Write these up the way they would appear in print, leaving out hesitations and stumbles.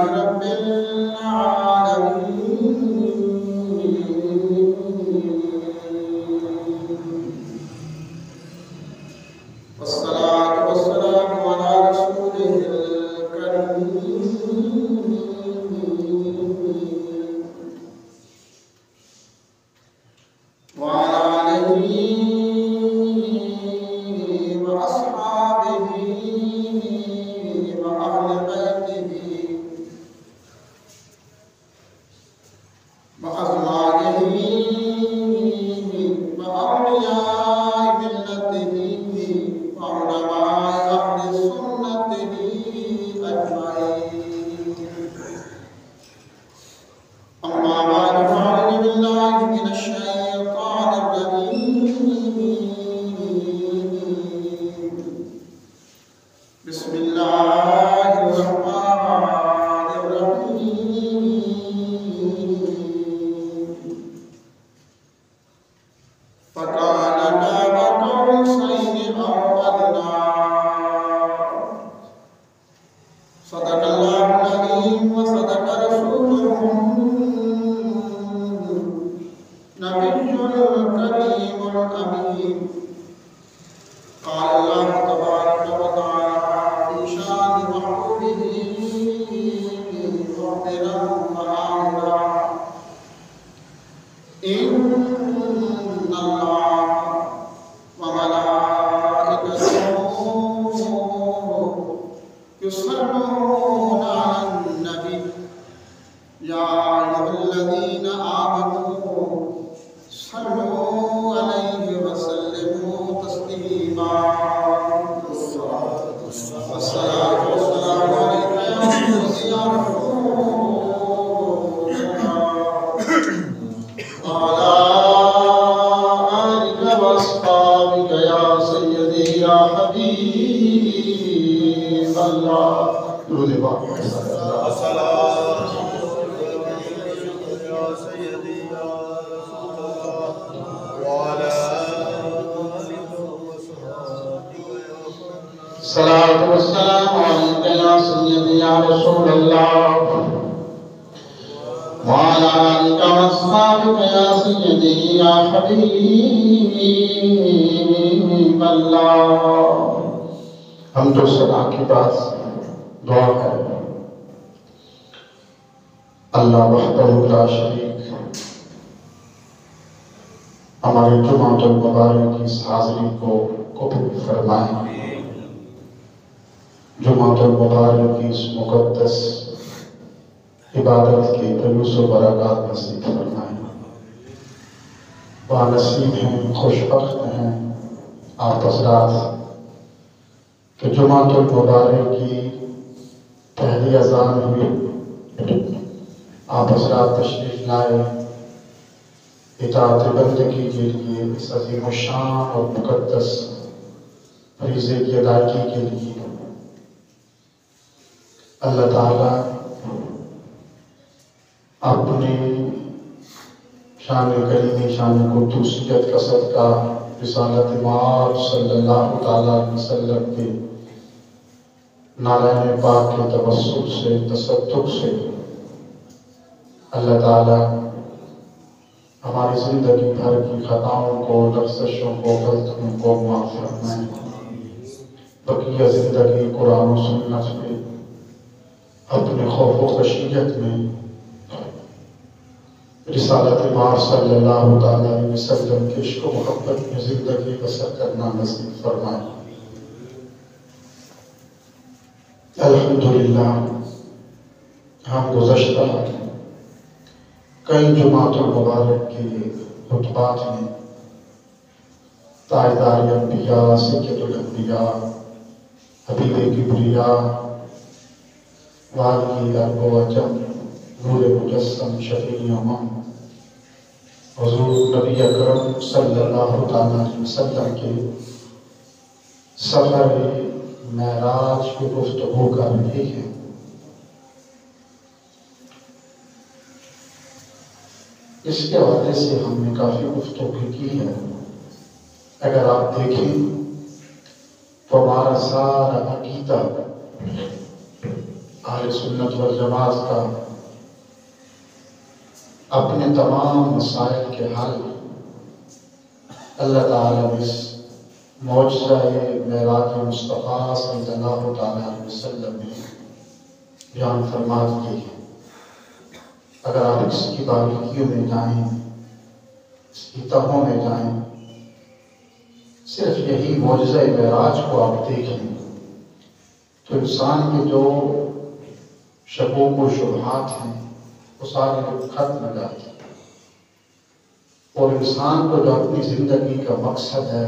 رب العالمين والصلاة والسلام على رسوله الكريم وعلى آله وأصحابه وأهل بيته وأزواجه وأولياء ملته وعلماء أهل سنته أجمعين. أما بعد فأعوذ بالله من الشيطان الرجيم. بسم الله الرحمن الرحيم. فكان قاب قوسين أو أدنى. صدق الله العظيم وصدق رسوله النبي الكريم الأمين. قال الله تبارك وتعالى في شان محبوبه مخبرا وآمرا: إن الله وملائكته يصلون على النبي يا أيها الذين آمنوا صلوا عليه وسلموا تسليما. والصلاة والسلام عليك يا سيدي يا رسول الله وعلى آلك وأصحابك يا سيدي يا حبيب الله. درود پاک. الصلاة والسلام عليك يا سيدي يا رسول الله وعلى آلك وأصحابك يا سيدي يا حبيب الله. ہم تو صدا کے پاس دعا کریں. اللہ وحدہ لا شریک ہمارے جمعۃ المبارک کی اس حاضری کو قبول فرمائیں. جمعۃ المبارک کی اس مقدس عبادت کی فیوز و برکات نصیب فرمائیں. بانصیب ہیں، خوش بخت ہیں آپ حضرات کہ جمعۃ المبارک کی پہلی اذان ہوئی، آپ حضرات تشریف لائے اطاعت بندگی کے لیے، اس عظیم الشان اور مقدس فریضے کی ادائیگی کے لیے. اللہ تعالیٰ اپنے شان کریمی، شان قدوسیت کا صدقہ رسالت مآب صلی اللہ تعالیٰ علیہ وسلم کے نالین پاک کے توسل سے، تصدق سے اللہ تعالیٰ ہماری زندگی بھر کی خطاؤں کو، لغزشوں کو، غلطیوں کو معاف فرمائیں. بقیہ زندگی قرآن و سنت میں، اپنے خوف و خشیت میں رسالت مآب صلی اللہ تعالیٰ علیہ وسلم کے عشق و محبت میں زندگی بسر کرنا نصیب فرمائیں. الحمدللہ ہم گزشتہ کئی جمعۃ المبارک کے خطبات میں تاجدار انبیاء، سید الانبیاء، حبیب کبریاء، والی ارب و عجم، نور مجسم، شفیع امم، حضور نبی اکرم صلی اللہ علیہ وسلم کے سفر معراج کی گفتگو کر رہے ہیں. اس کے حوالے سے ہم نے کافی گفتگو کی ہے. اگر آپ دیکھیں تو ہمارا سارا عقیدہ اہل سنت والجماعت کا اپنے تمام مسائل کے حل اللہ تعالیٰ نے اس معجزہ معراج مصطفیٰ صلی اللہ تعالیٰ علیہ وسلم نے بیان فرما دیے ہیں۔ اگر آپ اس کی باریکیوں میں جائیں، اس کی تہوں میں جائیں، صرف یہی معجزہ معراج کو آپ دیکھیں تو انسان کے جو شکوک و شبہات ہیں وہ سارے ختم ہو جاتے ہیں، اور انسان کو جو اپنی زندگی کا مقصد ہے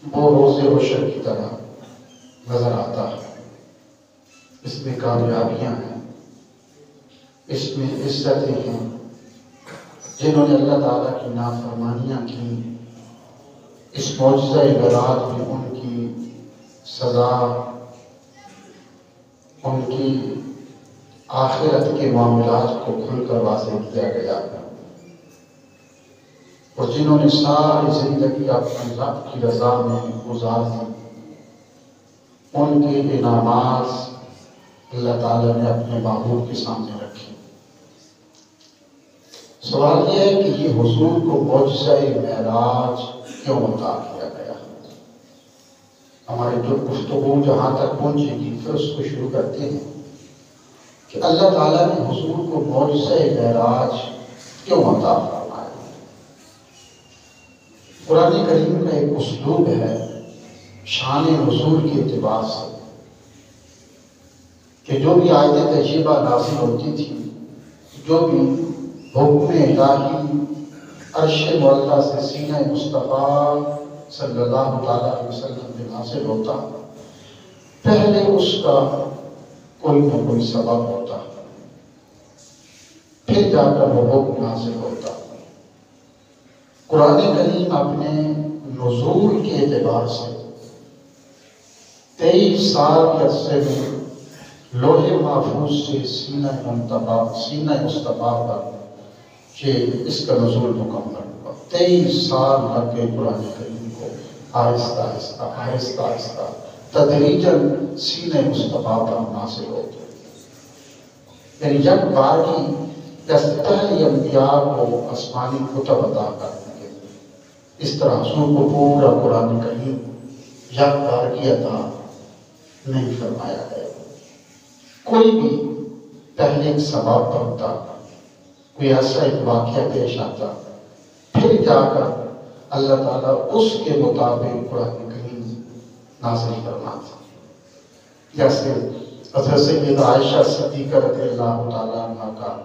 وہ روز روشن کی طرح نظر آتا ہے۔ اس میں کامیابیاں ہیں، اس میں عزتیں ہیں۔ جنہوں نے اللہ تعالیٰ کی نافرمانیاں کی، اس معجزہ معراج میں ان کی سزا، ان کی آخرت کے معاملات کو کھل کر واضح کیا گیا، اور جنہوں نے ساری زندگی اپنے رب کی رضا میں گزار دی، ان کے انعامات اللہ تعالیٰ نے اپنے معبود کے سامنے رکھے۔ سوال یہ ہے کہ یہ حضور کو معجزہ معراج کیوں عطا کیا گیا؟ ہماری جو گفتگو جہاں تک پہنچے گی پھر اس کو شروع کرتے ہیں کہ اللہ تعالیٰ نے حضور کو معجزہ معراج کیوں عطا فرمایا۔ قرآن کریم کا ایک اسلوب ہے شان نزول کے اعتبار سے کہ جو بھی آیت تجربہ نازل ہوتی تھی، جو بھی حکم الہی عرش معلیٰ سے سینہ مصطفیٰ صلی اللہ تعالیٰ علیہ وسلم میں نازل ہوتا، پہلے اس کا کوئی نہ کوئی سبب ہوتا، پھر جا کر وہ حکم نازل ہوتا۔ قرآن کریم اپنے نزول کے اعتبار سے 23 سال کے عرصے میں لوح محفوظ سے سینہ مصطفیٰ پر کہ اس کا نزول مکمل ہوا۔ 23 سال لگ گئے قرآن کریم کو آہستہ آہستہ تدریجاً سینہ مصطفیٰ پر نازل ہوتے، یعنی یک بارگی جیسے پہلے انبیاء کو آسمانی کتب عطا کرنے کے، اس طرح حضور کو پورا قرآن کریم یک بارگی عطا نہیں فرمایا گیا۔ کوئی بھی پہلے ایک سبب بنتا، کوئی ایسا ایک واقعہ پیش آتا، پھر جا کر اللہ تعالیٰ اس کے مطابق قرآن کریم نازل فرماتا۔ جیسے حضرت سیدہ عائشہ صدیقہ رضی اللہ تعالیٰ عنہ کا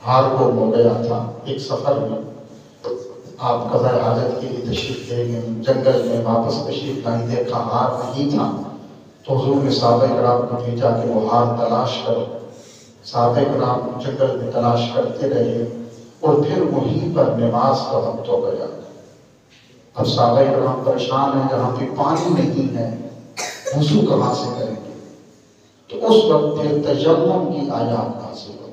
ہار گم ہو گیا تھا، ایک سفر میں آپ قضاء حاجت کے لیے تشریف لے گئے، جنگل میں واپس تشریف لائیں، دیکھا ہار نہیں تھا، تو حضور نے صحابہ کرام کو بھیجا کہ وہ ہار تلاش کرو۔ صحابہ کرام جنگل میں تلاش کرتے رہے، اور پھر وہیں پر نماز کا وقت ہو گیا۔ اب صحابہ کرام پریشان ہیں، جہاں پہ پانی نہیں ہے وضو کہاں سے کریں گے؟ تو اس وقت پھر تیمم کی آیات نازل ہوئی۔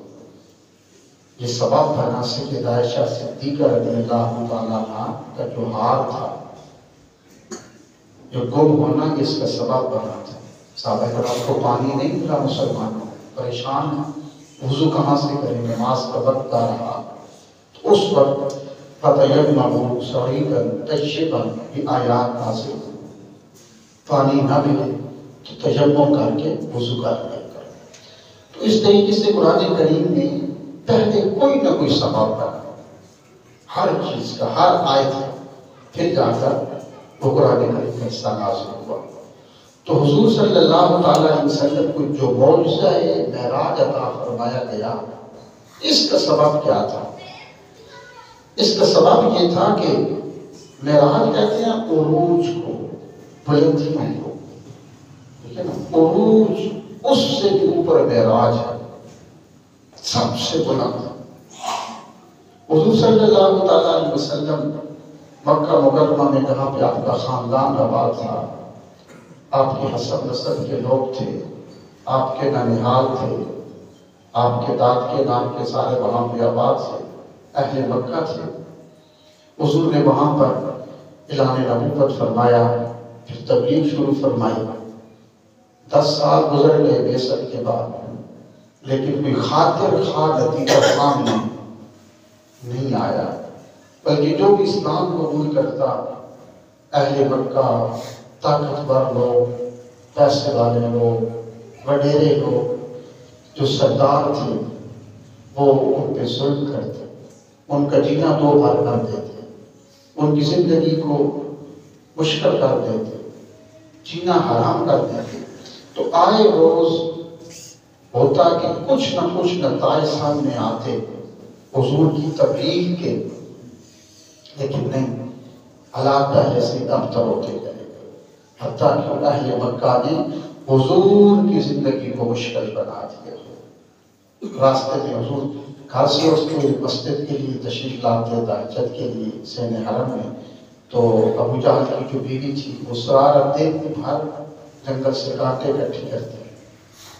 یہ سبب بنا سیدہ عائشہ صدیقہ رضی اللہ تعالیٰ عنہ کا جو ہار تھا، جو گم ہونا، اس کا سبب بنا تھا۔ صحابہ کرام کو پانی نہیں ملا، مسلمانوں پریشان ہیں، وضو کہاں سے کریں، نماز کا وقت آ رہا۔ تو اس وقت فَتَيَمَّمُوا صَعِيدًا طَيِّبًا یہ آیات نازل ہوئی۔ پانی نہ ملے تو تیمم کر کے وضو کر لیا کرو۔ تو اس طریقے سے قرآن کریم میں پہلے کوئی نہ کوئی سبب بنا، ہر چیز کا، ہر آیت کا، پھر جا کر وہ قرآن کریم کا حصہ نازل ہوا۔ تو حضور صلی اللہ تعالیٰ علیہ وسلم کو جو معجزہ معراج عطا فرمایا گیا، اس کا سبب کیا تھا؟ اس کا سبب یہ تھا کہ معراج کہتے ہیں عروج کو، بلندیوں کو، ٹھیک ہے نا؟ عروج اس سے بھی اوپر معراج ہے، سب سے بلند۔ حضور صلی اللہ تعالیٰ علیہ وسلم مکہ مکرمہ میں جہاں پہ آپ کا خاندان آباد تھا، آپ کے حسب نسب کے لوگ تھے، آپ کے ننہال تھے، آپ کے داد کے نام کے سارے وہاں پہ آباد تھے، اہل مکہ تھے۔ حضور نے وہاں پر اعلان نبوت فرمایا، پھر تبلیغ شروع فرمائی، 10 سال گزر گئے بعثت کے بعد، لیکن کوئی خاطر خواہ نتیجہ سامنے نہیں آیا، بلکہ جو بھی اسلام قبول کرتا اہل مکہ، طاقتور لوگ، پیسے والے لوگ، وڈیرے لوگ، جو سردار تھے، وہ ان پہ ظلم کرتے، ان کا جینا دو بار کر دیتے، ان کی زندگی کو مشکل کر دیتے، جینا حرام کر دیتے۔ تو آئے روز ہوتا کہ کچھ نہ کچھ نتائج سامنے آتے حضور کی تبلیغ کے، لیکن نہیں، حالات پہلے سے ابتر ہوتے چلے گئے، حتیٰ کہ اہل مکہ نے حضور کی زندگی کو مشکل بنا دیا۔ راستے میں حضور گھر سے اس کے مسجد کے لیے تشریف لاتے تہجد کے لیے سین حرم میں، تو ابو جہل کی جو بیوی تھی وہ شرارت دن بھر جنگل سے کانٹے اکٹھے کرتی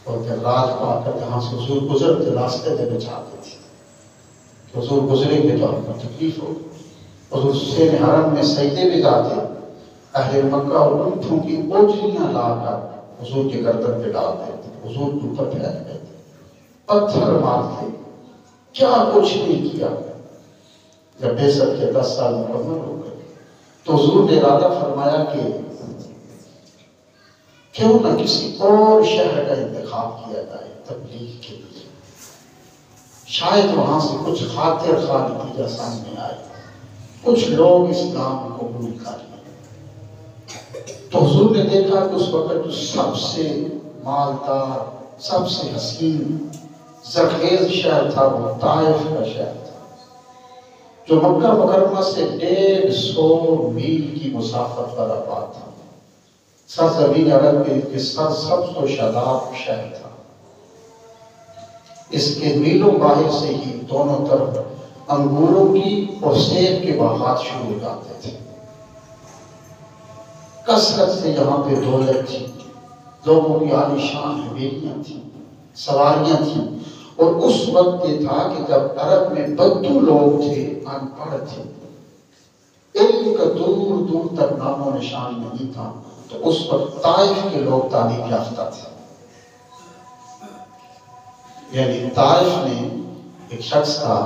اور پھر رات کو آ کر جہاں سے حضور گزرتے راستے میں بچھاتے تھے کہ حضور گزریں گے تو آپ کو تکلیف ہو۔ حضور سین حرم میں سجدے بھی جاتے، اہل مکہ اونٹوں کی اوجھلیاں لا کر حضور کے گردن پہ ڈال دیتے، حضور کے اوپر پھینک دیتے، پتھر مارتے، کیا کچھ نہیں کیا۔ جب بعثت کے 10 سال مکمل ہو گئے تو حضور نے ارادہ فرمایا کہ کیوں نہ کسی اور شہر کا انتخاب کیا جائے تبلیغ کے لیے، شاید وہاں سے کچھ خاطر خواہ نتیجہ سامنے آئے، کچھ لوگ اسلام کو قبول کر لیں۔ تو حضور نے دیکھا کہ اس وقت جو سب سے مالدار، سب سے حسین، زرخیز شہر تھا وہ طائف کا شہر تھا، جو مکہ مکرمہ سے 150 میل کی مسافت پر آباد تھا، سرزمین عرب کے سرسبز و شاداب شہر تھا۔ اس کے میلوں باہر سے ہی دونوں طرف انگوروں کی اور سیب کے باغات شروع ہو جاتے تھے۔ کثرت سے یہاں پہ دولت تھی، لوگوں کی عالیشان حویلیاں تھیں، سواریاں تھیں، اور اس وقت یہ تھا کہ جب عرب میں بدو لوگ تھے، ان پڑھ تھے، علم کا دور دور تک نام و نشان نہیں تھا، تو اس وقت طائف کے لوگ تعلیم یافتہ تھے۔ یعنی طائف میں ایک شخص تھا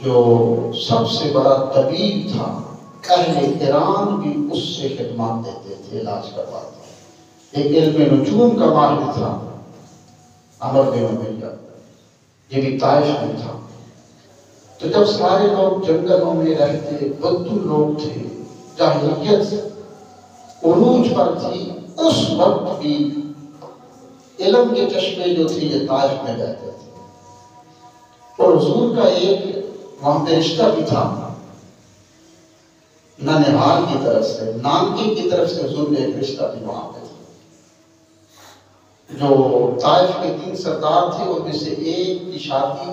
جو سب سے بڑا طبیب تھا، اہل ایران بھی اس سے خدمات دیتے تھے، علاج کرواتے۔ ایک علم نجوم کا ماہر تھا، عمر بن امیہ، یہ بھی طائف میں تھا۔ تو جب سارے لوگ جنگلوں میں رہتے، بدو لوگ تھے، جاہلیت عروج پر تھی، اس وقت بھی علم کے چشمے جو تھے یہ طائف میں رہتے تھے۔ اور حضور کا ایک وہاں پہ رشتہ بھی تھا، ننہال کی طرف سے، نانکی کی طرف سے حضور نے ایک رشتہ بھی وہاں پہ تھا، جو طائف کے 3 سردار تھے، ان میں سے ایک کی شادی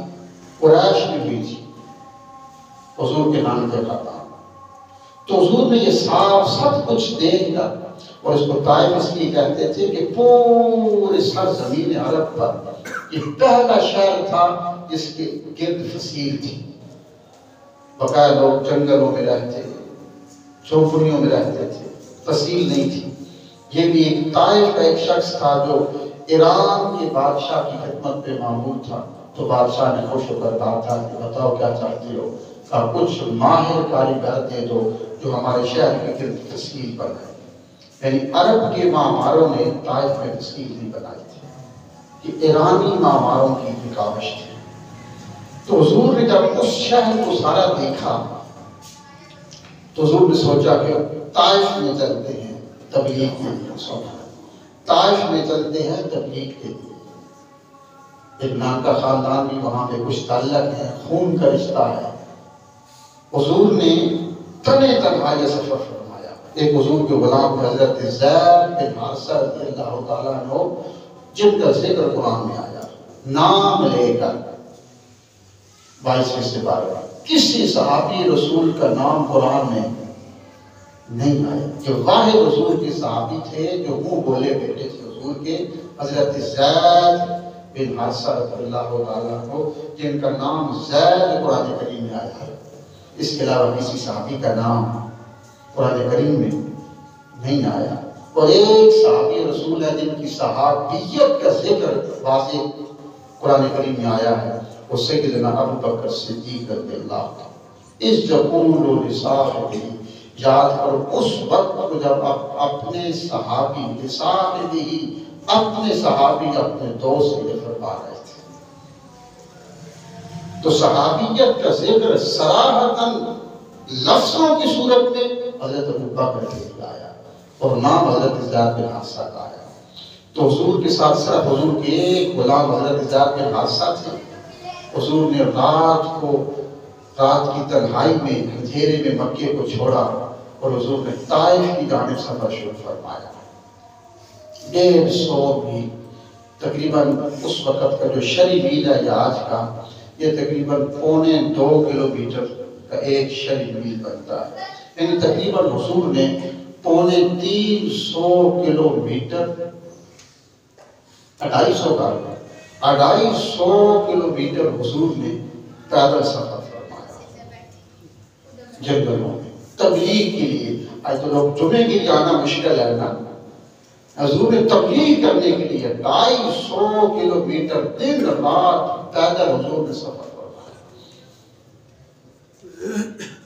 قریش میں ہوئی تھی، حضور کے نام کے خاندان۔ تو حضور نے یہ صاف سب کچھ دیکھ کر، اور اس کو طائف اس لیے کہتے تھے کہ پورے سرزمین عرب پر یہ پہلا شہر تھا جس کے گرد فصیل تھی، بقایا لوگ جنگلوں میں رہتے، جھونپڑیوں میں رہتے تھے، فصیل نہیں تھی۔ یہ بھی ایک طائف کا ایک شخص تھا جو ایران کے بادشاہ کی خدمت پہ معمور تھا، تو بادشاہ نے خوش ہو کر کہا تھا کہ بتاؤ کیا چاہتے ہو؟ کہا کچھ ماہر کاریگر دے دو جو ہمارے شہر کے گرد فصیل بنائے۔ یعنی عرب کے معماروں نے طائف میں فصیل نہیں بنائی تھی، کہ ایرانی معماروں کی رکاوش تھی۔ تو حضور نے جب اس شہر کو سارا دیکھا تو حضور نے سوچا کہ طائف میں چلتے ہیں تبلیغ کے لیے، طائف میں چلتے ہیں تبلیغ کے لیے۔ ایک نام کا خاندان بھی وہاں پہ کچھ تعلق ہے، خون کا رشتہ ہے۔ حضور نے تنے تنہا یہ سفر فرمایا۔ ایک حضور کے غلام حضرت زید بن حارثہ رضی اللہ تعالیٰ عنہ، جن کا ذکر قرآن میں آیا، نام لے کر 22 سے 12 کسی صحابی رسول کا نام قرآن میں نہیں آیا، جو واحد حضور کے صحابی تھے جو منہ بولے بیٹے تھے حضور کے، حضرت زید بن حارثہ رضی اللہ تعالیٰ عنہ، جن کا نام زید قرآن کریم میں آیا ہے۔ اس کے علاوہ کسی صحابی کا نام قرآن کریم میں نہیں آیا۔ اور ایک صحابی رسول ہے جن کی صحابیت کا ذکر واضح قرآن کریم میں آیا ہے، وہ سیدنا ابو بکر صدیق رضی اللہ عنہ۔ اس یقول لصاحبہ، یاد کرو اس وقت کو جب آپ اپنے صحابی لصاحبہ، اپنے صحابی اپنے دوست سے یہ فرما رہے تھے۔ تو صحابیت کا ذکر صراحتاً لفظوں کی صورت میں حضرت ابو بکر کے لیے آیا اور نام حضرت زیاد بن حارثہ کا آیا۔ تو حضور کے ساتھ صرف حضور کے ایک غلام حضرت زیاد بن حارثہ تھے۔ حضور نے رات کی تنہائی میں اندھیرے میں مکے کو چھوڑا اور حضور نے طائف کی جانب سفر شروع فرمایا۔ 150 میل تقریباً اس وقت کا جو شرعی میل ہے یا آج کا، یہ تقریباً 2.25 کلومیٹر کا ایک شرعی میل بنتا ہے۔ یعنی تقریباً حضور نے 350 کلومیٹر 250 کلومیٹر حضور نے پیدل سفر فرمایا جنگلوں میں تبلیغ کے لیے۔ آج تو لوگ جمعے کے لیے آنا مشکل ہے نا، حضور نے تبلیغ کرنے کے لیے 250 کلومیٹر دن رات پیدل حضور نے سفر فرمایا،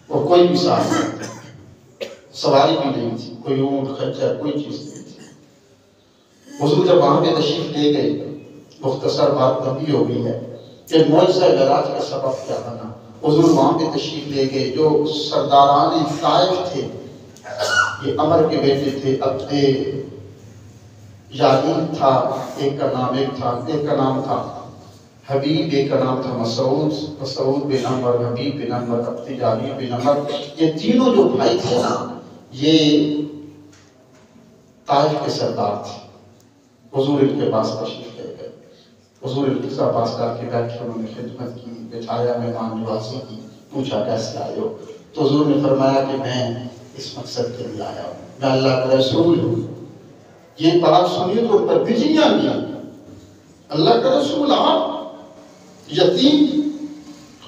اور کوئی بھی ساتھ نہیں تھا، سواری بھی نہیں تھی، کوئی اونٹ خچر کوئی چیز نہیں تھی۔ حضور جب وہاں پہ تشریف لے گئے، مختصر بات نبی ہو گئی ہے کہ معجزہ معراج کا سبب کیا بنا۔ حضور وہاں پہ تشریف لے گئے، جو سرداران طائف تھے، یہ عمر کے بیٹے تھے، اپنے یعقوب تھا، ایک کا نام تھا حبیب، ایک کا نام تھا مسعود بن عمر، حبیب بن عمر، اپنے یعقوب بن عمر۔ یہ تینوں جو بھائی تھے نا، یہ طائف کے سردار تھے۔ حضور ان کے پاس تشریف لے گئے، حضور ان کے پاس جا کے بیٹھے، انہوں نے خدمت کی، بٹھایا، مہمان نوازی کی، پوچھا کیسے آئے ہو؟ تو حضور نے فرمایا کہ میں اس مقصد کے لیے آیا ہوں، میں اللہ کا رسول ہوں۔ یہ بات سنی تو ان پر بجلیاں گیا، اللہ کا رسول آپ یتیم؟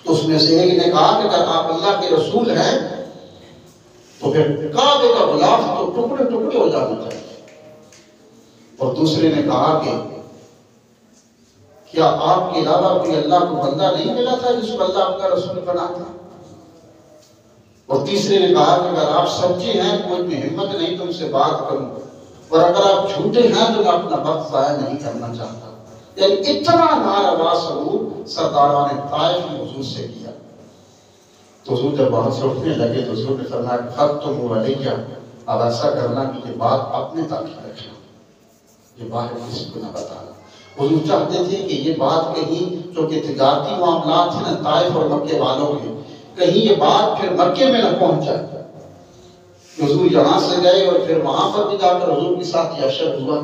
تو اس میں سے ایک نے کہا کہ اگر آپ اللہ کے رسول ہیں تو پھر کعبے کا غلاف تو ٹکڑے ٹکڑے ہو جانا چاہیے۔ اور دوسرے نے کہا کہ کیا آپ کے علاوہ کوئی اللہ کو بندہ نہیں ملا تھا جس کو اللہ آپ کا رسول بنا تھا؟ اور تیسرے نے کہا کہ اگر آپ سچے ہیں کوئی میں ہمت نہیں تم سے بات کروں، اور اگر آپ جھوٹے ہیں تو میں اپنا وقت ضائع نہیں کرنا چاہتا۔ یعنی اتنا ناروا سلوک سرداران طائف نے حضور سے کیا۔ تو حضور جب وہاں سے اٹھنے لگے تو حضور نے فرمایا خطم علیہ، اب ایسا کرنا کہ یہ بات اپنے تک ہی رکھنا، یہ باہر کسی کو نہ بتانا۔ حضور چاہتے تھے کہ یہ بات کہیں، چونکہ تجارتی معاملات ہیں نا طائف اور مکے والوں کے، کہیں یہ بات پھر مکے میں نہ پہنچ جائے۔ حضور یہاں سے گئے اور پھر وہاں پر بھی جا کر حضور کے ساتھ یہ اشر ہوا۔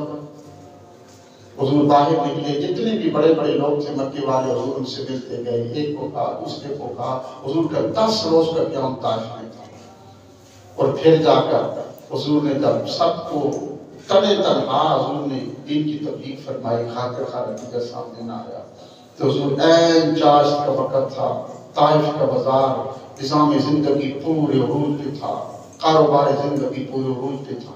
حضور باہر نکلے، جتنے بھی بڑے بڑے لوگ تھے مکے والے، حضور ان سے ملتے گئے، ایک کو کہا، دوسرے کو کہا۔ حضور کا 10 روز کا قیام طائف میں تھا، اور پھر جا کر حضور نے جب سب کو تنے تنہا حضور نے دین کی تبلیغ فرمائی، خاطر خواہ نتیجہ سامنے نہ آیا، تو حضور عین چاشت کا وقت تھا، طائف کا بازار نظام زندگی پورے عروج پہ تھا، کاروبار زندگی پورے عروج پہ تھا،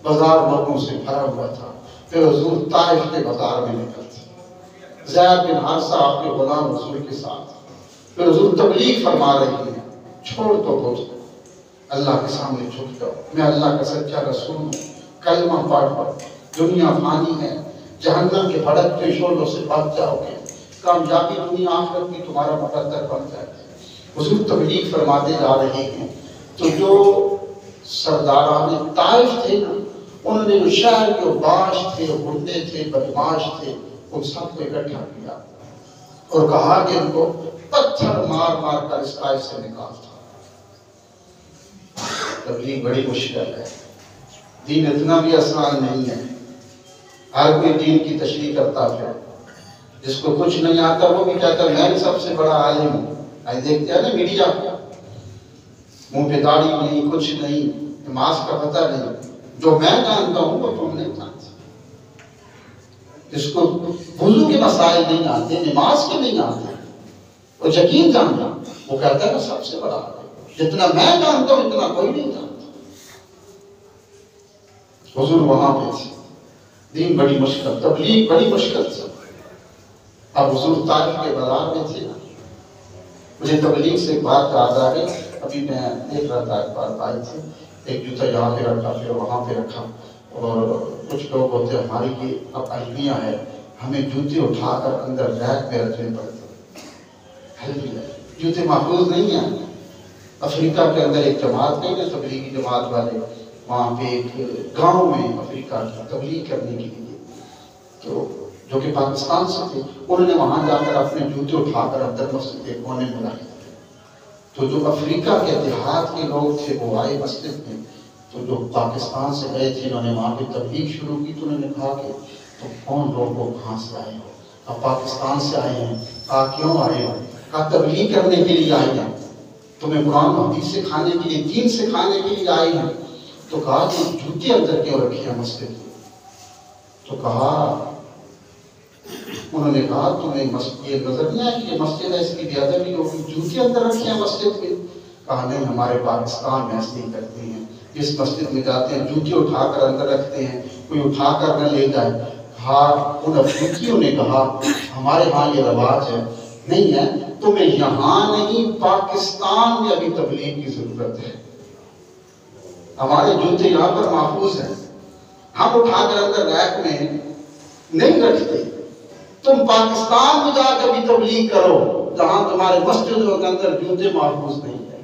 بازار لوگوں سے بھرا ہوا تھا۔ پھر حضور طائف کے بازار میں نکلتے، زید بن حارثہ آپ کے غلام حضور کے ساتھ، پھر حضور تبلیغ فرما رہی ہیں، چھوڑ دو بت، اللہ کے سامنے جھک جاؤ، میں اللہ کا سچا رسول ہوں، کلمہ پڑھ پڑھ، دنیا فانی ہے، جہنم کے بھڑکتے شعلوں سے بچ جاؤ گے، کامیابی دنیا آخرت کی تمہارا مقدر بن جائے گی۔ حضور تبلیغ فرماتے جا رہے ہیں، تو جو سرداران طائف تھے نا، انہوں نے جو شہر کے باش تھے، غنڈے تھے، بدماش تھے، ان سب کو اکٹھا کیا اور کہا کہ ان کو پتھر مار مار کر اس طائف سے نکالتا۔ تبلیغ بڑی مشکل ہے، دین اتنا بھی آسان نہیں ہے۔ ہر کوئی دین کی تشریح کرتا ہے، جس کو کچھ نہیں آتا وہ بھی کہتا ہے میں سب سے بڑا عالم ہوں۔ آج دیکھتے ہیں نا میڈیا، منہ پہ داڑھی نہیں، کچھ نہیں، نماز کا پتہ نہیں، جو میں جانتا ہوں وہ تم نہیں جانتے۔ جس کو وضو کے مسائل نہیں آتے، نماز کے نہیں آتے، وہ یقین جانتا، وہ کہتا ہے میں سب سے بڑا عالم، جتنا میں جانتا ہوں اتنا کوئی نہیں جانتا۔ حضور وہاں پہ تھے، دین بڑی مشکل، تبلیغ بڑی مشکل تھی۔ اب حضور طائف کے بازار میں تھے، مجھے تبلیغ سے ایک بات یاد آ گئی، ابھی میں دیکھ رہا تھا ایک بات آئی تھی، ایک جوتا یہاں پہ رکھا پھر وہاں پہ رکھا، اور کچھ لوگ ہوتے ہیں ہماری کی اب المیہ ہے، ہمیں جوتے اٹھا کر اندر ریک میں رکھنے پڑتے ہیں، جوتے محفوظ نہیں ہیں۔ افریقہ کے اندر ایک جماعت نہیں ہے تبلیغی جماعت والے، وہاں پہ ایک گاؤں میں افریقہ کی تبلیغ کرنے کے لیے تو جو کہ پاکستان سے تھے، انہوں نے وہاں جا کر اپنے جوتے اٹھا کر اندر مسجد کے کونے میں رکھ دیے۔ تو جو افریقہ کے دیہات کے لوگ تھے وہ آئے مسجد میں، تو جو پاکستان سے گئے تھے انہوں نے وہاں پہ تبلیغ شروع کی، تو انہوں نے کہا کہ تم کون لوگ ہو، کہاں سے آئے ہو؟ اب پاکستان سے آئے ہیں۔ کہا کیوں آئے ہو؟ کہا تبلیغ کرنے کے لیے آئے ہیں، تمہیں قرآن و حدیث سکھانے کے لیے، دین سکھانے کے لیے آئے ہیں۔ تو کہا کہ جوتے اندر کیوں رکھے ہیں مسجد میں؟ تو کہا، انہوں نے کہا تمہیں یہ نظر نہیں آئی کہ یہ مسجد ہے، اس کی بے ادبی ہوگی، جوتے اندر رکھے ہیں مسجد میں؟ کہا نہیں، ہمارے پاکستان میں ایسے ہی کرتے ہیں، جس مسجد میں جاتے ہیں جوتے اٹھا کر اندر رکھتے ہیں، کوئی اٹھا کر نہ لے جائے۔ کہا ان افریقیوں نے کہا ہمارے ہاں یہ رواج ہے، نہیں ہے، تمہیں یہاں نہیں پاکستان میں ابھی تبلیغ کی ضرورت ہے، ہمارے جوتے یہاں پر محفوظ ہیں، ہم اٹھا کر اندر ریک میں نہیں رکھتے، تم پاکستان میں جا کر بھی تبلیغ کرو جہاں تمہارے مسجدوں کے اندر جوتے محفوظ نہیں ہیں۔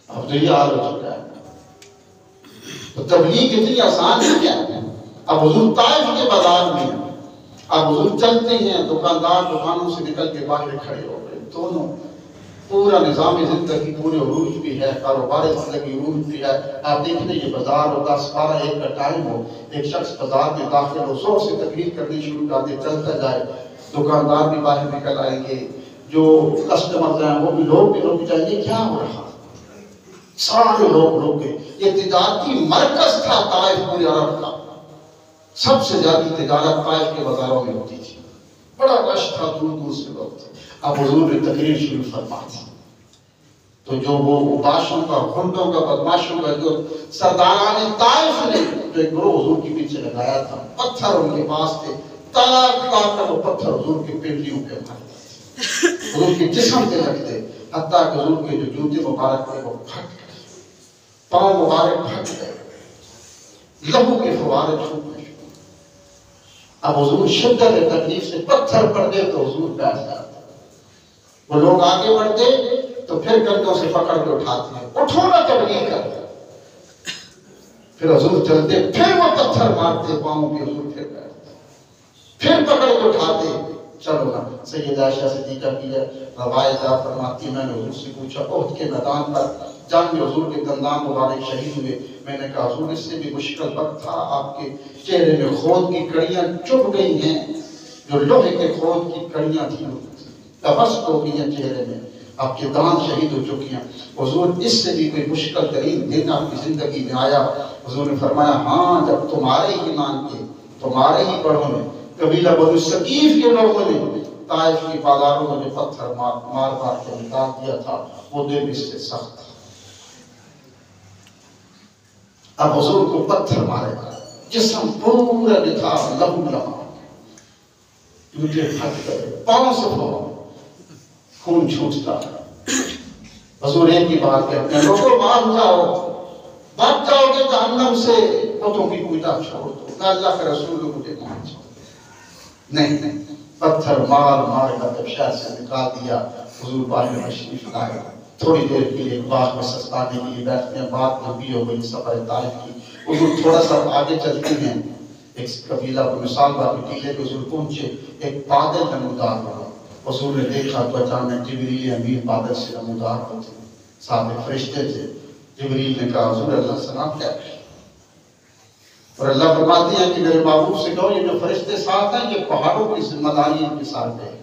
اب تو یہ حال ہو چکا ہے، تو تبلیغ اتنی آسان نہیں ہے۔ اب حضور طائف کے بازار میں، اب حضور چلتے ہیں، دکاندار دکانوں سے نکل کے باہر کھڑے ہو گئے، دونوں پورا نظام زندگی پورے عروج بھی ہے، کاروبار زندگی عروج بھی ہے۔ آپ دیکھ لیں یہ بازار ہو 10-12 کا ٹائم ہو، ایک شخص بازار میں داخل ہو، زور سے تقریر کرنی شروع کر دے، چلتا جائے، دکاندار بھی باہر نکل آئیں گے، جو کسٹمر ہیں وہ بھی لوگ جائیں گے، کیا ہو رہا؟ سارے لوگ رک گئے۔ یہ تجارتی مرکز تھا طائف پورے عرب کا، سب سے زیادہ تجارت طائف کے بازاروں میں ہوتی تھی، بڑا رش تھا، دور دور سے لوگ تھے۔ اب حضور نے تقریر شروع فرما دی، تو جو وہ باشوں کا، گھنڈوں کا، بدماشوں کا جو سرداران طائف نے جو ایک گروہ حضور کے پیچھے لگایا تھا، پتھر ان کے پاس تھے، کر وہ پتھر حضور کی پنڈلیوں پہ مارتے تھے، حضور کے جسم پہ لگتے، حتیٰ کہ حضور کے جو جوتے مبارک تھے وہ پھٹ گئے، پاؤں مبارک پھٹ گئے، لہو کے فوارے چھوٹنے شروع۔ اب حضور شدت تکلیف سے پتھر پڑتے تو حضور بیٹھ جاتے، وہ لوگ آگے بڑھتے تو پھر گردوں سے پکڑ کے اٹھاتے ہیں، اٹھو نہ تبلیغ کر، پھر حضور چلتے، پھر وہ پتھر مارتے پاؤں پہ، حضور پھر بیٹھتے، پھر پکڑ کے اٹھاتے، چلو نا۔ سیدہ عائشہ صدیقہ کی روایت فرماتی، میں نے حضور سے پوچھا احد کے میدان پر جنگ میں حضور کے دندان مبارک شہید ہوئے، میں نے کہا حضور اس سے بھی مشکل وقت تھا، آپ کے چہرے میں خود کی کڑیاں چبھ گئی ہیں، جو لوہے کے خود کی کڑیاں تھیں تبست ہو گئی ہیں چہرے میں، آپ کے دانت شہید ہو چکی ہیں۔ حضور اس سے بھی کوئی مشکل ترین دن آپ کی زندگی میں آیا؟ حضور نے فرمایا ہاں، جب تمہارے ہی ایمان کے، تمہارے ہی بڑوں نے، قبیلہ بنو ثقیف کے لوگوں نے طائف کی بازاروں میں جو پتھر مار کے نکال دیا تھا، وہ دن اس سے سخت تھا۔ اب حضور کو پتھر مارے گا، جسم پورا جو تھا لہو لہو، جوتے پھٹ گئے، پاؤں سے پاؤں خون چھوٹتا۔ حضور ایک ہی بات کہتے ہیں، لوگوں مان جاؤ، بچ جاؤ گے جہنم سے، بتوں کی پوجا چھوڑ دو، نہ اللہ کے رسول مجھے مان جاؤ۔ نہیں، پتھر مار کر جب شہر سے نکال دیا، حضور باہر تشریف لائے، تھوڑی دیر کے لیے باغ میں سستانے کے لیے بیٹھتے ہیں، بات لمبی ہو گئی سفر طائف کی۔ حضور تھوڑا سا آگے چلتے ہیں، ایک قبیلہ کو مثال باقی ٹیلے کے حضور پہنچے، ایک بادل نمودار ہوا، حضور نے دیکھا تو اچانک جبریل امین بادل سے نمودار ہوتے، ساتھ ایک فرشتے تھے۔ جبریل نے کہا حضور اللہ سلام کیا ہے؟ اور اللہ فرماتے ہیں کہ میرے محبوب سے کہو یہ جو فرشتے ساتھ ہیں یہ پہاڑوں کی ذمہ داری ان کے ساتھ ہے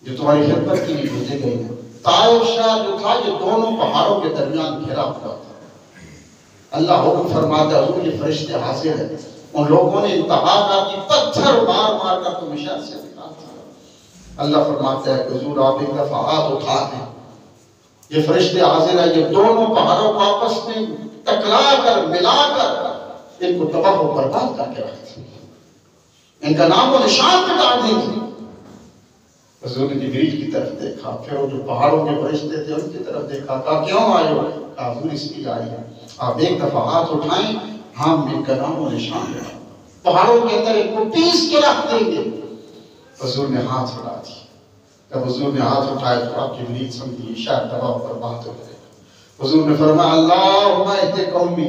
جو تمہاری خدمت کے لیے بھیجے گئے ہیں۔ طائف شہر جو تھا یہ دونوں پہاڑوں کے درمیان گھرا ہوا تھا۔ اللہ حکم فرماتا حضور یہ فرشتے حاضر ہیں، ان لوگوں نے انتہا کر کی، پتھر مار کر تمہیں شہر سے نکال دیا۔ اللہ فرماتا ہے کہ حضور آپ ایک دفعہ ہاتھ اٹھا دیں، یہ فرشتے حاضر ہیں، یہ دونوں پہاڑوں کو آپس میں ٹکرا کر ملا کر ان کو تباہ و برباد کر کے رکھتے ہیں، ان کا نام و نشان مٹا دیں گے۔ حضور نے جبریل کی طرف دیکھا، پھر وہ جو پہاڑوں کے فرشتے تھے ان کی طرف دیکھا، کہا کیوں آئے ہو؟ کہا حضور اس لیے آئی ہے، آپ ایک دفعہ ہاتھ اٹھائیں، ہم ان کا نام و نشان مٹا پہاڑوں کے اندر ان کو پیس کے رکھ دیں گے۔ حضور نے ہاتھ اٹھا دی، جب حضور نے ہاتھ اٹھائے تو آپ جبریل سمجھیے شاید تباہ پر بات ہو جائے گا۔ حضور نے فرمایا اللہم اہد قومی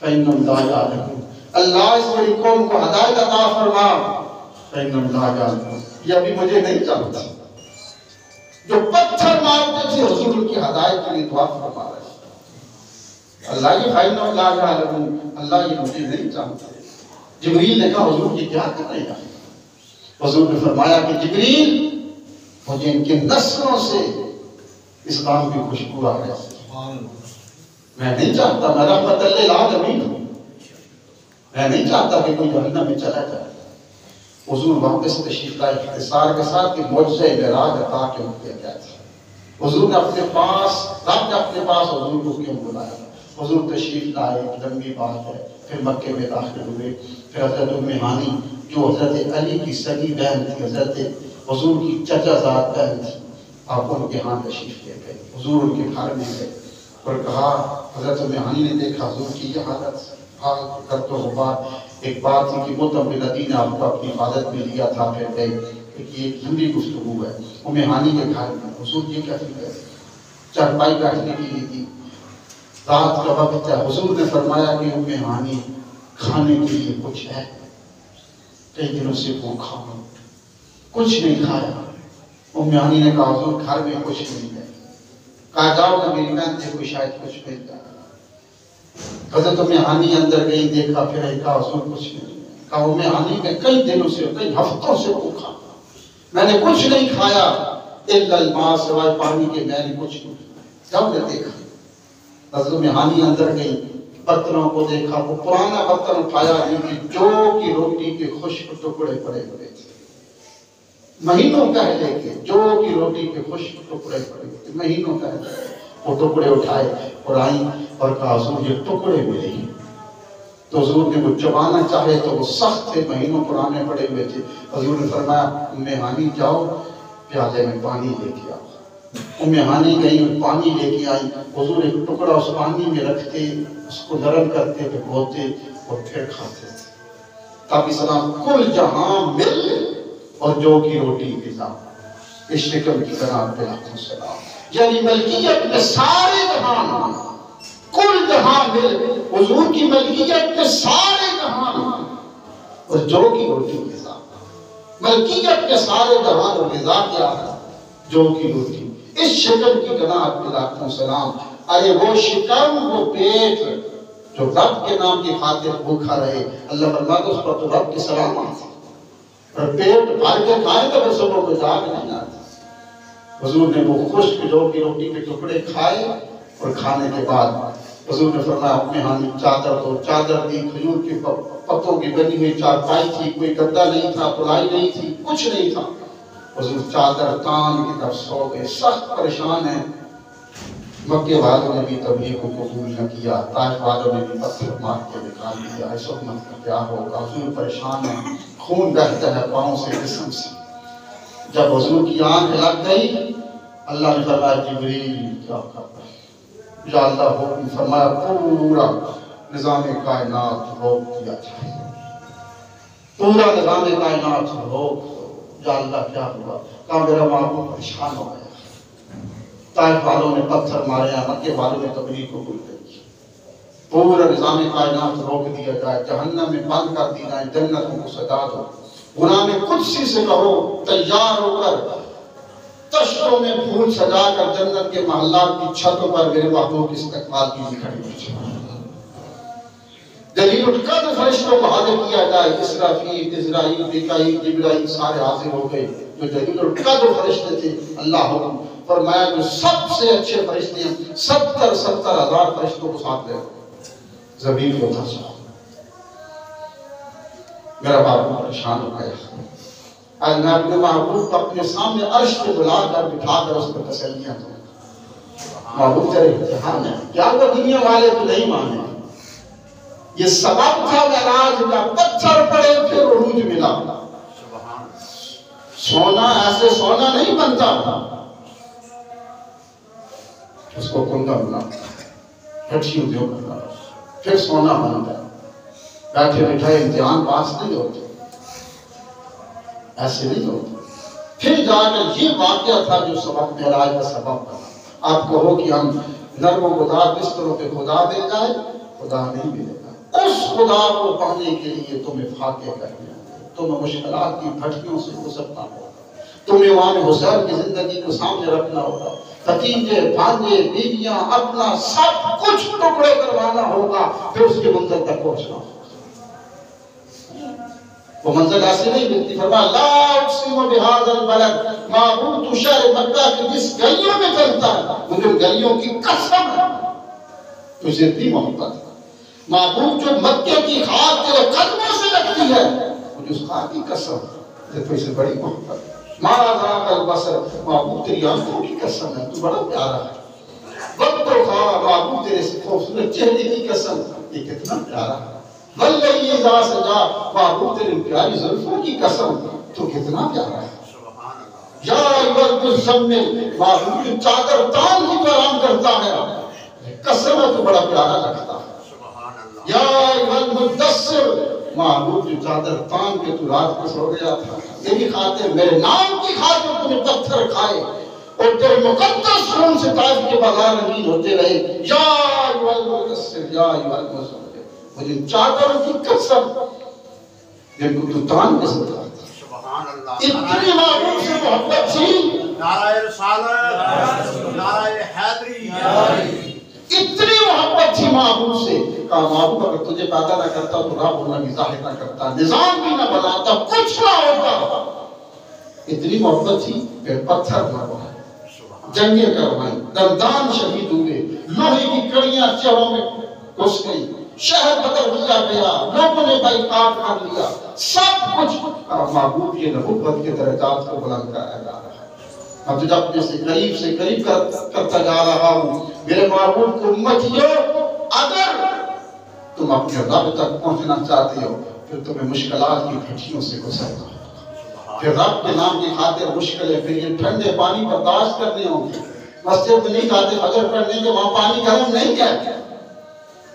فإنہم لا یعلمون، اللہ اس میری قوم کو ہدایت عطا فرما فإنہم لا یعلمون، یہ ابھی مجھے نہیں جانتا۔ جو پتھر مارتے تھے حضور ان کی ہدایت کے لیے دعا فرما رہے ہیں، اللہ یہ فإنہم لا یعلمون، اللہ یہ مجھے نہیں جانتا۔ جبریل نے کہا حضور یہ کیا کر رہے ہیں؟ حضور نے فرمایا کہ جبریل مجھے ان کے نسلوں سے اسلام کی خوشبو آ رہی ہے، میں نہیں چاہتا، میں رحمت للعالمین ہوں، میں نہیں چاہتا کہ کوئی جہنم میں چلا جائے۔ حضور واپس تشریف لائے اختصار کے ساتھ کہ معجزہ معراج عطا کیوں کیا گیا تھا۔ حضور نے اپنے پاس، رب نے اپنے پاس حضور کو کیوں بلایا؟ حضور تشریف لائے، ایک لمبی بات ہے، پھر مکے میں داخل ہوئے، پھر حضرت ام ہانی جو حضرت علی کی سگی بہن تھی، حضرت حضور کی چچا زاد بہن تھی، آپ ان کے ہاں تشریف لے گئے، حضور ان کے گھر میں گئے اور کہا، حضرت ام ہانی نے دیکھا حضور کی یہ حالت کرتے ہو بات، ایک بات تھی کہ مطعم بن عدی نے آپ کو اپنی حفاظت میں لیا تھا، پھر گئے کہ ایک لمبی گفتگو ہے ام ہانی کے گھر میں، حضور یہ کہتی ہے چارپائی بیٹھنے کے لیے تھی، رات کا وقت ہے، حضور نے فرمایا کہ ام ہانی کھانے کے لیے کچھ ہے؟ کئی دنوں سے بھوکا ہوں، کچھ نہیں کھایا۔ ام ہانی نے کہا حضور گھر میں کچھ نہیں ہے، کہا جاؤ کہ میری بہن سے کوئی شاید کچھ مل جائے۔ حضرت ام ہانی اندر گئی، دیکھا پھر کہا حضور کچھ نہیں ہے، کہا ام ہانی میں کئی دنوں سے کئی ہفتوں سے بھوکا، میں نے کچھ نہیں کھایا الا الماء، سوائے پانی کے میں نے کچھ نہیں۔ جب نے دیکھا حضرت ام ہانی اندر گئی، برتنوں کو دیکھا، وہ پرانا برتن اٹھایا جن کی جو کی روٹی کے خشک ٹکڑے پڑے ہوئے تھے، مہینوں پہلے کے جو کی روٹی کے خشک ٹکڑے پڑے ہوئے تھے، مہینوں پہلے وہ ٹکڑے اٹھائے اور آئیں اور کہا حضور یہ ٹکڑے ملے ہیں۔ تو حضور نے وہ چبانا چاہے تو وہ سخت تھے، مہینوں پرانے پڑے ہوئے تھے۔ حضور نے فرمایا ام ہانی جاؤ پیالے میں پانی لے کے آؤ۔ ام ہانی گئی اور پانی لے کے آئی، حضور ایک ٹکڑا اس پانی میں رکھتے، اس کو نرم کرتے، بھگوتے اور پھر کھاتے تھے۔ تب اسلام کل جہاں مل اور جو کی روٹی غذا، اس شکم کی طرح پہ لاکھوں سلام، یعنی ملکیت میں سارے جہان، کل جہاں مل، حضور کی ملکیت میں سارے جہان اور جو کی روٹی غذا، ملکیت کے سارے جہان اور غذا کیا ہے؟ جو کی روٹی، اس شکم کی جناب پہ لاکھوں سلام۔ ارے وہ شکم، وہ پیٹ جو رب کے نام کی خاطر بھوکا رہے، اللہ فرماتا اس پر تو رب کی سلام آتی، اور پیٹ بھر کے کھائیں تو پھر صبح کو جاگ نہیں آتی۔ حضور نے وہ خشک جو کی روٹی کے ٹکڑے کھائے اور کھانے کے بعد حضور نے فرمایا ام ہانی چادر دو، چادر دی، کھجور کے پتوں کی بنی ہوئی چارپائی تھی، کوئی گدا نہیں تھا، پلائی نہیں تھی، کچھ نہیں تھا۔ حضور چادر تان کی طرف سو گئے، سخت پریشان ہیں۔ مکے والوں نے بھی تبلیغ کو قبول نہ کیا، طائف والوں نے بھی پتھر مار کے نکال دیا، اس امت کا کیا ہوگا؟ حضور پریشان ہیں، خون بہتا ہے پاؤں سے، جسم سے۔ جب حضور کی آنکھ لگ گئی، اللہ نے فرمایا جبریل کیا کر رہا ہے؟ یا اللہ حکم فرمایا پورا نظام کائنات روک دیا جائے، پورا نظام کائنات روک دو۔ یا اللہ کیا ہوا؟ کہا میرا معبود پریشان ہو گیا، طائف والوں نے پتھر مارے ہیں، مکے والوں نے تبلیغ کو قبول کی، پورا نظام کائنات روک دیا جائے، جہنم میں بند کر دی جائے، جنتوں کو سجا دو۔ قرآن قدسی سے کہو تیار ہو کر تشتوں میں پھول سجا کر جنت کے محلات کی چھتوں پر میرے محبوب کی استقبال کی کھڑی ہو۔ دلیل القدر فرشتوں کو حاضر کیا جائے، اسرافیل، عزرائیل، میکائیل، جبرائیل سارے حاضر ہو گئے، جو دلیل القدر فرشتے تھے۔ اللہ حکم فرمایا جو سب سے اچھے فرشتے ہیں، 70,000 فرشتوں کو ساتھ لے زمین کو دھسا۔ میرا محبوب پریشان ہو گیا، آج میں اپنے محبوب کو اپنے سامنے عرش پہ بلا کر بٹھا کر اس پر تسلیاں دوں، معبود تیرے امتحان ہے، کیا وہ دنیا والے تو نہیں مانے؟ یہ سبب تھا معراج کا، پتھر پڑے پھر عروج ملا۔ سونا ایسے سونا نہیں بنتا، اس کو کنگا بنا ہٹیوں دیو کرنا پھر سونا بنتا ہے۔ بیٹھے بٹھائے امتحان پاس نہیں ہوتے، ایسے نہیں ہوتے۔ پھر جا کر یہ واقعہ تھا جو سبب معراج کا سبب بنا۔ آپ کہو کہ ہم نرم و گداز بستروں پہ خدا مل جائے، خدا نہیں ملے گا۔ اس خدا کو پانے کے لیے تمہیں فاقے کرنے ہوں، تمہیں مشکلات کی بھٹکیوں سے گزرنا ہوگا، تمہیں امام حسین کی زندگی کو سامنے رکھنا ہوگا، بھتیجے بھانجے بیویاں اپنا سب کچھ ٹکڑے کروانا ہوگا، پھر اس کے منزل تک پہنچنا ہوگا۔ وہ منزل ایسے نہیں ملتی۔ فرمایا لا اقسم بہذا البلد، معبود شہر مکہ کی جس گلیوں میں چلتا ہے مجھے گلیوں کی قسم ہے، تجھے اتنی محبت ہے۔ معبود جو مکے کی خاک تیرے قدموں سے لگتی ہے مجھے اس خاک کی قسم ہے، تو اسے بڑی محبت ہے۔ ما ذاق البصر، معبود تیری آنکھوں کی قسم ہے، تو بڑا پیارا ہے۔ وقت و خواب، معبود تیرے خوبصورت چہرے کی قسم، یہ کتنا پیارا ہے۔ واللیل اذا سجا، معبود تیری پیاری زلفوں کی قسم، تو کتنا پیارا ہے۔ یا ایھا المزمل، معبود جو چادر تان کی آرام کرتا ہے، قسم ہے تو بڑا پیارا لگتا ہے۔ یا ایھا المدثر، معبود جو چادر تان کے تو رات کو سو گیا تھا، میری خاطر میرے نام کی خاطر تم نے پتھر کھائے اور تیرے مقدس خون سے طائف کے بازار رنگین ہوتے رہے۔ یا ایھا المدثر، یا ایھا المزمل، مجھے چادروں کی قسم جن کو تو تان کے ساتھ اتنی معبود سے محبت تھی۔ نعرہ رسالت، نعرہ حیدری، اتنی محبت تھی معبود سے، کہا معبود اگر تجھے پیدا نہ کرتا تو رب ہونا بھی ظاہر نہ کرتا، نظام بھی نہ بناتا، کچھ نہ ہوتا۔ اتنی محبت تھی پھر پتھر مروائے، جنگیں کروائیں، دندان شہید ہوئے، لوہے کی کڑیاں چہروں میں گھس گئی، شہر بدر کیا گیا، لوگوں نے بائیکاٹ کر لیا، سب کچھ معبود کی نبوت کے درجات کو بلند کرایا جا رہا ہے۔ اب جب اپنے سے قریب کرتا جا رہا ہوں، میرے معبود کو امتیو، اگر تم اپنے رب تک پہنچنا چاہتے ہو پھر تمہیں مشکلات کی گھٹیوں سے گزرنا ہوگا، پھر رب کے نام کی خاطر مشکلیں، پھر یہ ٹھنڈے پانی برداشت کرنے ہوں گے۔ مسجد میں نہیں جاتے فجر پڑھنے کے، وہاں پانی گرم نہیں ہے،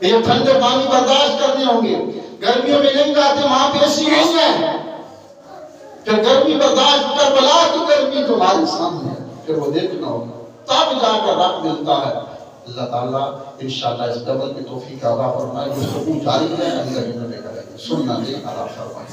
یہ ٹھنڈے پانی برداشت کرنے ہوں گے۔ گرمیوں میں نہیں جاتے وہاں پہ ایسی نہیں ہے، پھر گرمی برداشت کربلا کی گرمی تمہارے سامنے ہے، پھر وہ دیکھنا ہوگا، تب جا کر رب ملتا ہے۔ اللہ تعالیٰ انشاءاللہ اس ڈبل کی توفیق عطا فرمائے، جو سکون جاری ہے اندر میں کرے، سننا دیکھنا عطا فرمائے۔